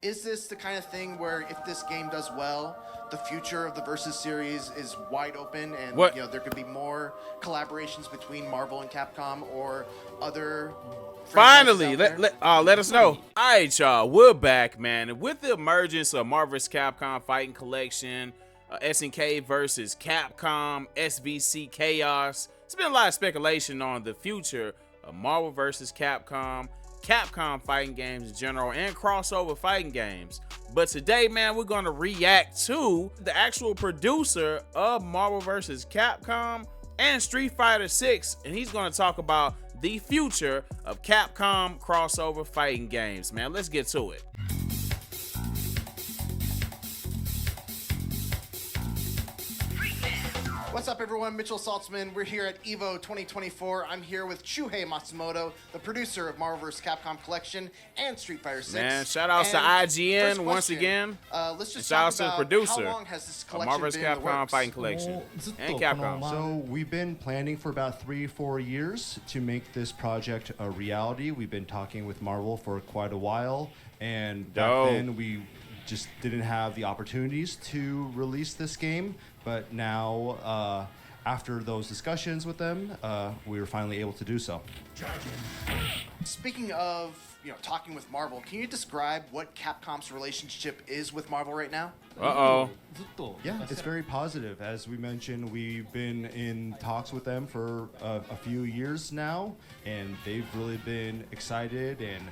Is this the kind of thing where if this game does well, the future of the Versus series is wide open, and What? there could be more collaborations between Marvel and Capcom or other franchises Finally, out there? let us know. All right, y'all, we're back, man. With the emergence of Marvel vs. Capcom Fighting Collection, SNK versus Capcom, SVC Chaos, there's been a lot of speculation on the future of Marvel vs. Capcom, Capcom fighting games in general, and crossover fighting games. But today, man, we're going to react to the actual producer of Marvel vs. Capcom and Street Fighter 6, and he's going to talk about the future of Capcom crossover fighting games. Man, let's get to it. What's up, everyone? Mitchell Saltzman. We're here at EVO 2024. I'm here with Shuhei Matsumoto, the producer of Marvel vs. Capcom Collection and Street Fighter 6. Man, shout outs to IGN once again. Let's just shout talk outs to the about producer how long has this of collection Marvel vs. been in the Capcom works? Fighting Collection and Capcom. So we've been planning for about 3-4 years to make this project a reality. We've been talking with Marvel for quite a while, and back then we just didn't have the opportunities to release this game. But now, after those discussions with them, we were finally able to do so. Speaking of talking with Marvel, can you describe what Capcom's relationship is with Marvel right now? Yeah, it's very positive. As we mentioned, we've been in talks with them for a few years now, and they've really been excited and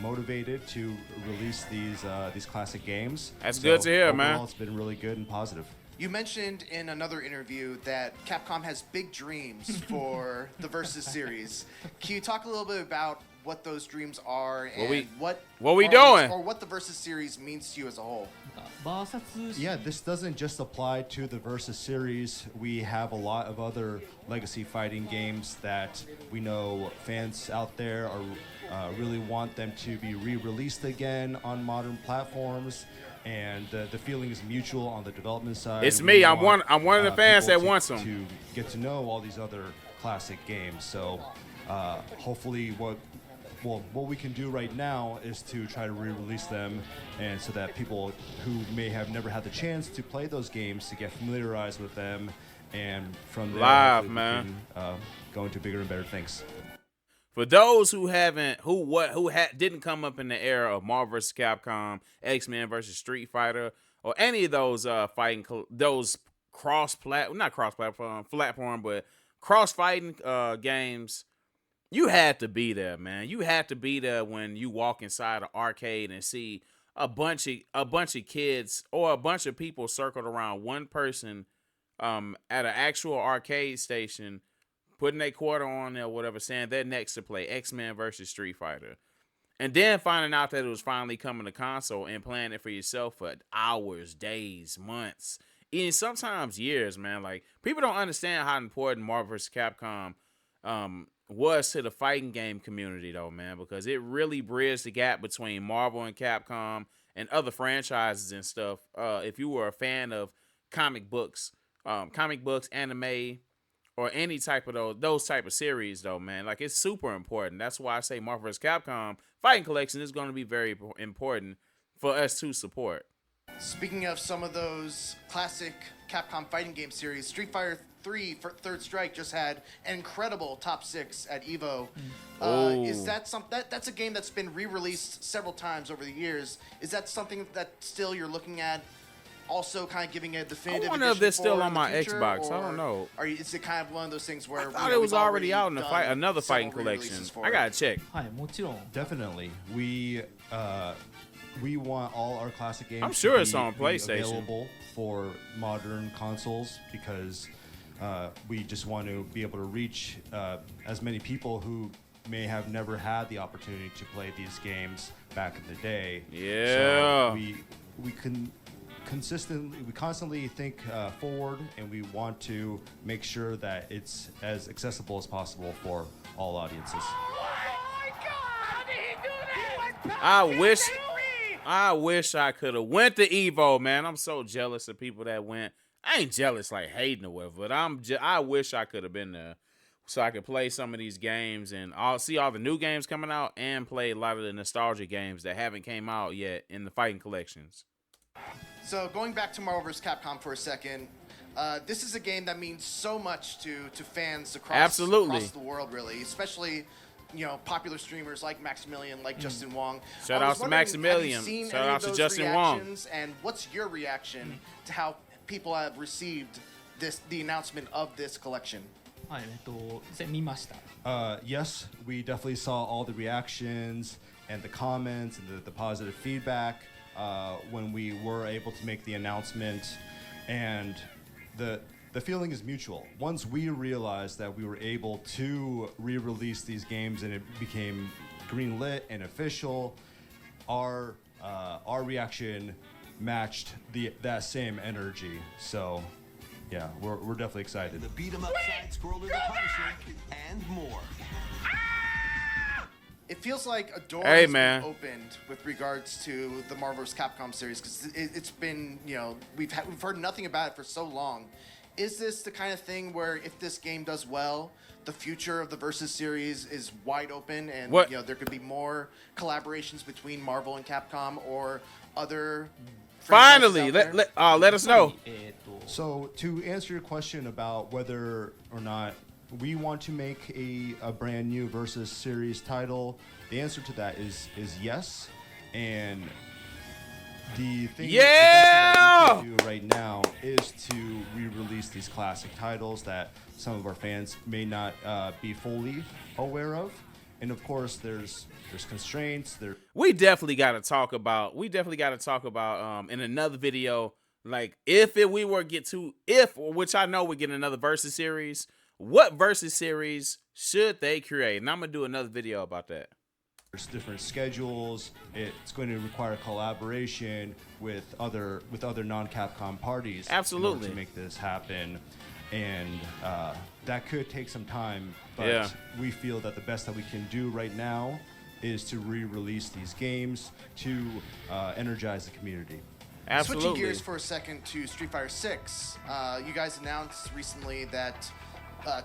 motivated to release these classic games. That's good to hear, man. Overall, it's been really good and positive. You mentioned in another interview that Capcom has big dreams for the Versus series. Can you talk a little bit about what those dreams are and what we doing, or what the Versus series means to you as a whole? Yeah, this doesn't just apply to the Versus series. We have a lot of other legacy fighting games that we know fans out there are really want them to be re-released again on modern platforms. And the feeling is mutual on the development side. It's me. I'm one of the fans that wants them to get to know all these other classic games. So hopefully, what we can do right now is to try to re-release them, and so that people who may have never had the chance to play those games to get familiarized with them, and from there we can go into bigger and better things. For those who didn't come up in the era of Marvel vs. Capcom, X-Men versus Street Fighter, or any of those those platform, but cross fighting games, you had to be there, man. You had to be there when you walk inside an arcade and see a bunch of kids or a bunch of people circled around one person at an actual arcade station, putting a quarter on there or whatever, saying they're next to play X-Men versus Street Fighter. And then finding out that it was finally coming to console and playing it for yourself for hours, days, months, even sometimes years, man. Like, people don't understand how important Marvel vs. Capcom was to the fighting game community, though, man, because it really bridged the gap between Marvel and Capcom and other franchises and stuff. If you were a fan of comic books, anime, or any type of those type of series, though, man, like, it's super important. That's why I say Marvel vs. Capcom Fighting Collection is going to be very important for us to support. Speaking of some of those classic Capcom fighting game series, Street Fighter 3 Third Strike just had an incredible top 6 at EVO. Is that that's a game that's been re-released several times over the years? Is that something that still you're looking at? Also, kind of giving a definitive. I wonder if it's still on my future, Xbox. I don't know. Or is it kind of one of those things where I thought it was already out in another fighting collection? I gotta check. Definitely, we want all our classic games. I'm sure to it's on PlayStation. Available for modern consoles, because we just want to be able to reach as many people who may have never had the opportunity to play these games back in the day. Yeah. So we constantly think forward, and we want to make sure that it's as accessible as possible for all audiences. Oh my God! How did he do that? I wish I could have went to EVO, man. I'm so jealous of people that went. I ain't jealous like hating or whatever, but I wish I could have been there. so I could play some of these games and see all the new games coming out and play a lot of the nostalgia games that haven't came out yet in the fighting collections. So going back to Marvel vs. Capcom for a second, this is a game that means so much to fans across the world, really, especially popular streamers like Maximilian, like Justin Wong. Shout out to Maximilian. Shout out to Justin Wong. And what's your reaction to how people have received the announcement of this collection? はい、見ました。Yes, we definitely saw all the reactions and the comments and the positive feedback when we were able to make the announcement, and the feeling is mutual. Once we realized that we were able to re-release these games and it became greenlit and official, our reaction matched that same energy. So yeah, we're definitely excited. The beat 'em up side scroller, the Punisher, and more. It feels like a door Hey, has man. been opened with regards to the Marvel vs. Capcom series, because it's been, we've heard nothing about it for so long. Is this the kind of thing where if this game does well, the future of the Versus series is wide open, and there could be more collaborations between Marvel and Capcom or other Finally, franchises out there? let us know. So to answer your question about whether or not we want to make a brand new Versus series title, the answer to that is yes. And the thing that we can do right now is to re-release these classic titles that some of our fans may not be fully aware of. And of course, there's constraints. We definitely got to talk about in another video, like which I know we get another Versus series. What Versus series should they create? And I'm gonna do another video about that. There's different schedules. It's going to require collaboration with other non-Capcom parties. Absolutely. In order to make this happen, and that could take some time. But we feel that the best that we can do right now is to re-release these games to energize the community. Absolutely. Switching gears for a second to Street Fighter 6, you guys announced recently that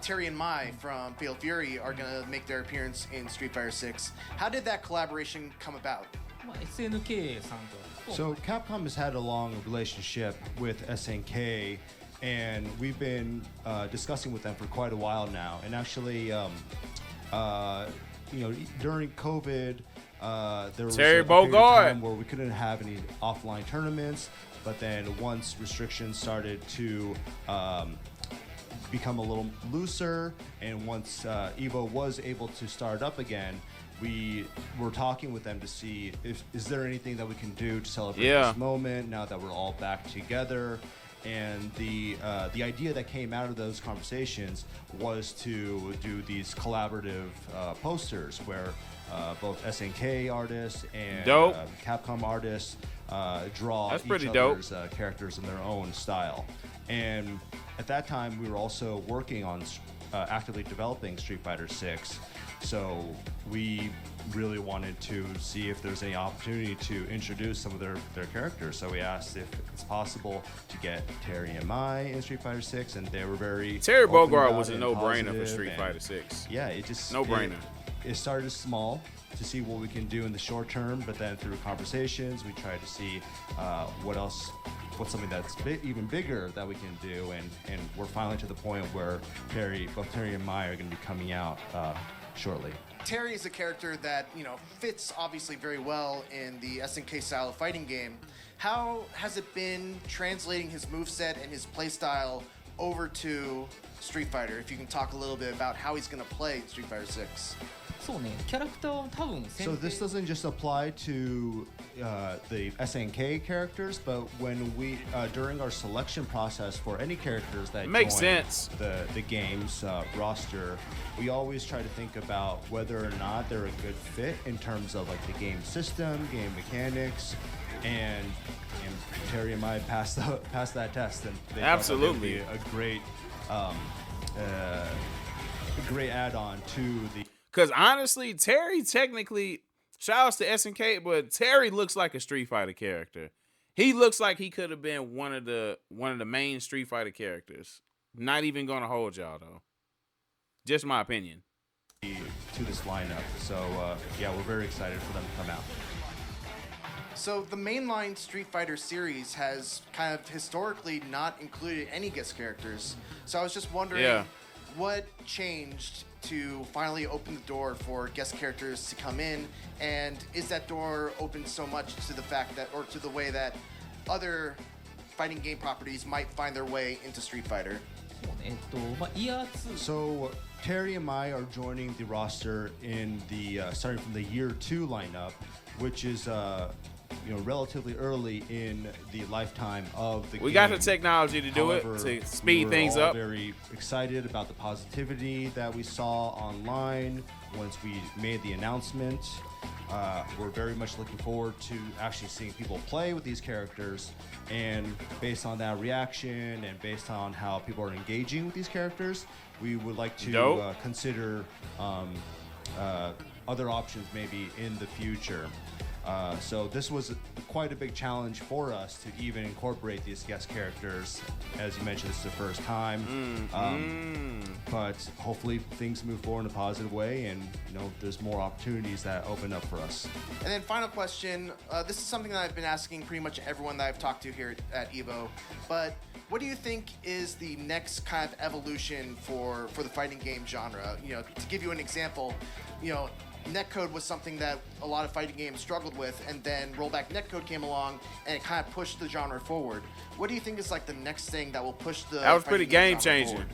Terry and Mai from Fatal Fury are going to make their appearance in Street Fighter 6. How did that collaboration come about? まあ SNK さんと。 So Capcom has had a long relationship with SNK, and we've been discussing with them for quite a while now. And actually, during COVID, there was Terry a period of Bogard. time where we couldn't have any offline tournaments. But then once restrictions started to become a little looser, and once EVO was able to start up again, we were talking with them to see is there anything that we can do to celebrate this moment now that we're all back together. And the idea that came out of those conversations was to do these collaborative posters where both SNK artists and Capcom artists draw each other's characters in their own style. And at that time, we were also working on actively developing Street Fighter 6. So we really wanted to see if there's any opportunity to introduce some of their characters. So we asked if it's possible to get Terry and Mai in Street Fighter 6, and they were very Terry open Bogard about was a it and no-brainer for positive, Street and Fighter 6. Yeah, it just no-brainer. It started small to see what we can do in the short term, but then through conversations, we tried to see what's something that's even bigger that we can do, and we're finally to the point where both Terry and Mai are going to be coming out shortly. Terry is a character that, fits obviously very well in the SNK style of fighting game. How has it been translating his moveset and his playstyle over to Street Fighter? If you can talk a little bit about how he's going to play Street Fighter 6. そうね、キャラクターは多分 So this doesn't just apply to the SNK characters, but when we during our selection process for any characters that Makes join sense. the game's roster, we always try to think about whether or not they're a good fit in terms of like the game system, game mechanics, and Terry and Mai passed that test, and they Absolutely thought that would be a great add-on to the. Because honestly, Terry technically, shout outs to SNK, but Terry looks like a Street Fighter character. He looks like he could have been one of the main Street Fighter characters. Not even gonna hold y'all though. Just my opinion. To this lineup. So yeah, we're very excited for them to come out. So the mainline Street Fighter series has kind of historically not included any guest characters. So I was just wondering what changed to finally open the door for guest characters to come in, and is that door open so much to the fact that, or to the way that other fighting game properties might find their way into Street Fighter? まあ、イヤー2 So Terry and I are joining the roster in the starting from the year 2 lineup, which is relatively early in the lifetime of the game. We got the technology to do However, it, to speed we were things all up. Very excited about the positivity that we saw online once we made the announcement. We're very much looking forward to actually seeing people play with these characters, and based on that reaction and based on how people are engaging with these characters, we would like to consider other options maybe in the future. So this was quite a big challenge for us to even incorporate these guest characters. As you mentioned, this is the first time, but hopefully things move forward in a positive way, and there's more opportunities that open up for us. And then final question, this is something that I've been asking pretty much everyone that I've talked to here at EVO, but what do you think is the next kind of evolution for the fighting game genre? To give you an example, netcode was something that a lot of fighting games struggled with, and then rollback netcode came along and it kind of pushed the genre forward. What do you think is like the next thing that will push the That was pretty fighting game genre changing. forward?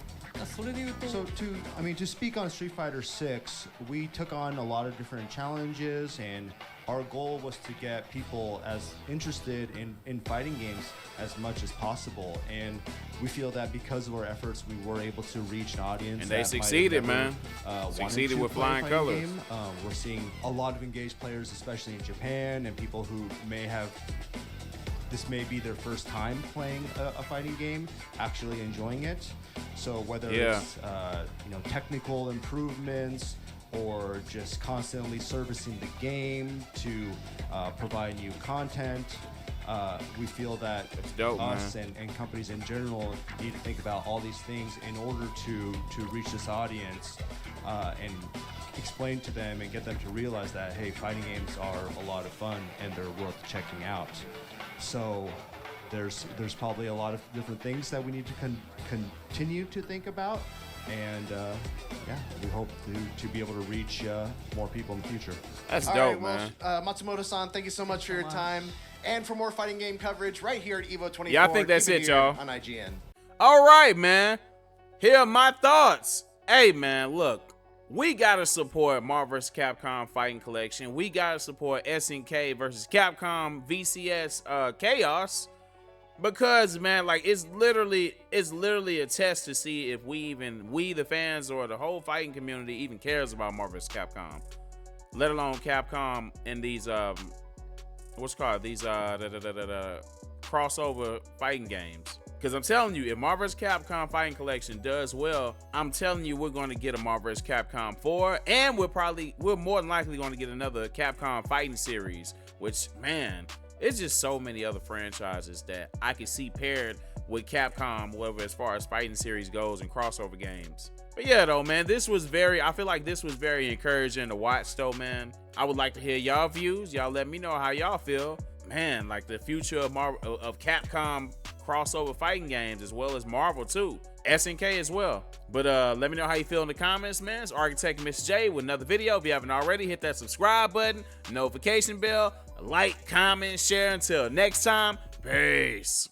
それで言うと So to speak on Street Fighter 6, we took on a lot of different challenges, and our goal was to get people as interested in fighting games as much as possible. And we feel that because of our efforts, we were able to reach an audience. And they that succeeded, might have man. never, wanted Succeeded to with play a flying fighting colors. game. We're seeing a lot of engaged players, especially in Japan, and people who this may be their first time playing a fighting game, actually enjoying it. So whether it's technical improvements or just constantly servicing the game to provide new content, we feel that dope, us and companies in general need to think about all these things in order to reach this audience and explain to them and get them to realize that, hey, fighting games are a lot of fun and they're worth checking out. So there's probably a lot of different things that we need to continue to think about, and we hope to be able to reach more people in the future. That's All dope, right, well, man. Matsumoto-san, thank you so much for your time. And for more fighting game coverage right here at EVO 24. Yeah, I think that's keep it, here y'all. on IGN. All right, man. Here are my thoughts. Hey, man, look. We gotta support Marvel vs. Capcom Fighting Collection. We gotta support SNK versus Capcom VSC Chaos, because, man, like it's literally a test to see if we the fans or the whole fighting community even cares about Marvel vs. Capcom, let alone Capcom and these crossover fighting games. Because I'm telling you, if Marvel vs. Capcom Fighting Collection does well, I'm telling you we're going to get a Marvel vs. Capcom 4, and we're more than likely going to get another Capcom Fighting series, which, man, it's just so many other franchises that I can see paired with Capcom, whatever, as far as fighting series goes and crossover games. But yeah, though, man, I feel like this was very encouraging to watch, though, man. I would like to hear y'all views. Y'all let me know how y'all feel. Man, like the future of Capcom crossover fighting games, as well as Marvel too, SNK as well. But let me know how you feel in the comments, man. It's Architect Miss J with another video. If you haven't already, hit that subscribe button, notification bell, like, comment, share. Until next time, peace.